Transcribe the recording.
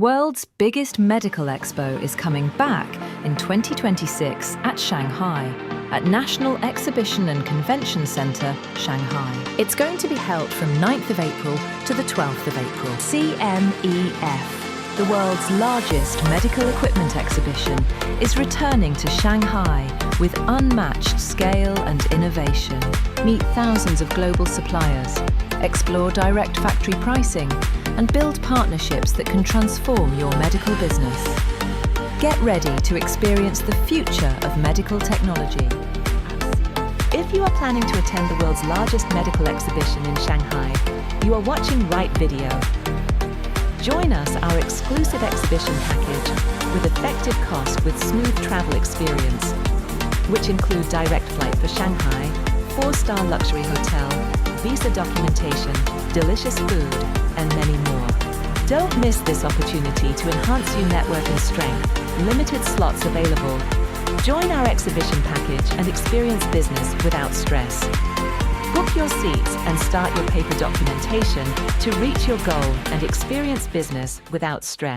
world's biggest medical expo is coming back in 2026 at Shanghai, at National Exhibition and Convention Center, Shanghai. It's going to be held from 9th of April to the 12th of April. CMEF, the world's largest medical equipment exhibition, is returning to Shanghai with unmatched scale and innovation. Meet thousands of global suppliers, explore direct factory pricing, and build partnerships that can transform your medical business. Get ready to experience the future of medical technology. If you are planning to attend the world's largest medical exhibition in Shanghai, you are watching right video. Join us our exclusive exhibition package with effective cost with smooth travel experience, which include direct flight for Shanghai, 4-star luxury hotel, visa documentation, delicious food, and many more. Don't miss this opportunity to enhance your network and strength. Limited slots available. Join our exhibition package and experience business without stress. Book your seats and start your paper documentation to reach your goal and experience business without stress.